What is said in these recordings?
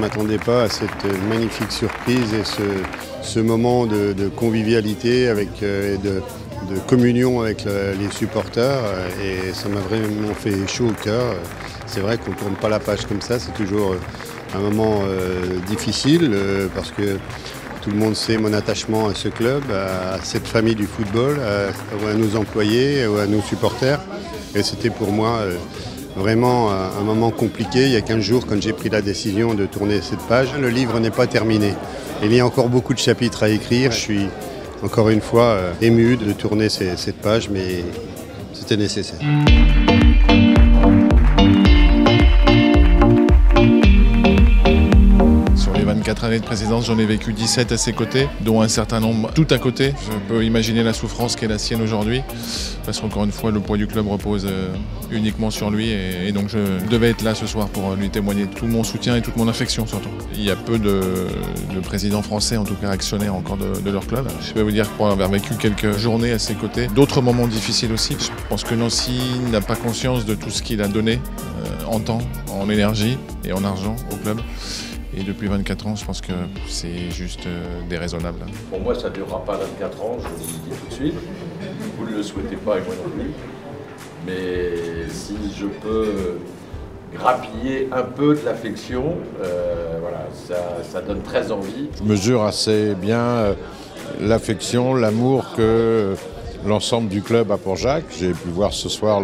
m'attendais pas à cette magnifique surprise et ce moment de convivialité et de communion avec les supporters. Et ça m'a vraiment fait chaud au cœur. C'est vrai qu'on ne tourne pas la page comme ça, c'est toujours un moment difficile parce que tout le monde sait mon attachement à ce club, à cette famille du football, à nos employés, à nos supporters. Et c'était pour moi vraiment un moment compliqué. Il y a 15 jours, quand j'ai pris la décision de tourner cette page, le livre n'est pas terminé. Il y a encore beaucoup de chapitres à écrire. Je suis encore une fois ému de tourner cette page, mais c'était nécessaire. 24 années de présidence, j'en ai vécu 17 à ses côtés, dont un certain nombre tout à côté. Je peux imaginer la souffrance qui est la sienne aujourd'hui, parce qu'encore une fois, le poids du club repose uniquement sur lui, et donc je devais être là ce soir pour lui témoigner tout mon soutien et toute mon affection surtout. Il y a peu de présidents français, en tout cas actionnaires encore de leur club. Je peux vous dire pour avoir vécu quelques journées à ses côtés, d'autres moments difficiles aussi. Je pense que Nancy n'a pas conscience de tout ce qu'il a donné en temps, en énergie et en argent au club. Et depuis 24 ans, je pense que c'est juste déraisonnable. Pour moi, ça ne durera pas 24 ans, je vous le dis tout de suite. Vous ne le souhaitez pas et moi non plus. Mais si je peux grappiller un peu de l'affection, voilà, ça donne très envie. Je mesure assez bien l'affection, l'amour que l'ensemble du club a pour Jacques. J'ai pu voir ce soir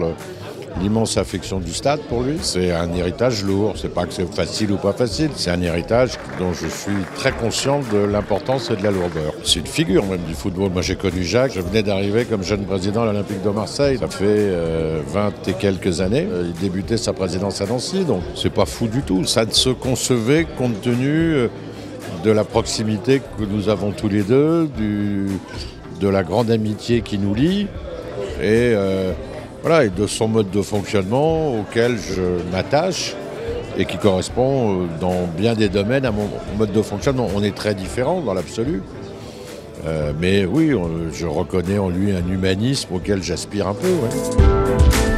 l'immense affection du stade pour lui. C'est un héritage lourd, c'est pas que c'est facile ou pas facile, c'est un héritage dont je suis très conscient de l'importance et de la lourdeur. C'est une figure même du football. Moi j'ai connu Jacques, je venais d'arriver comme jeune président à l'Olympique de Marseille. Ça fait 20 et quelques années. Il débutait sa présidence à Nancy, donc c'est pas fou du tout. Ça ne se concevait compte tenu de la proximité que nous avons tous les deux, de la grande amitié qui nous lie et voilà, et de son mode de fonctionnement auquel je m'attache et qui correspond dans bien des domaines à mon mode de fonctionnement. On est très différents dans l'absolu, mais oui, je reconnais en lui un humanisme auquel j'aspire un peu. Ouais.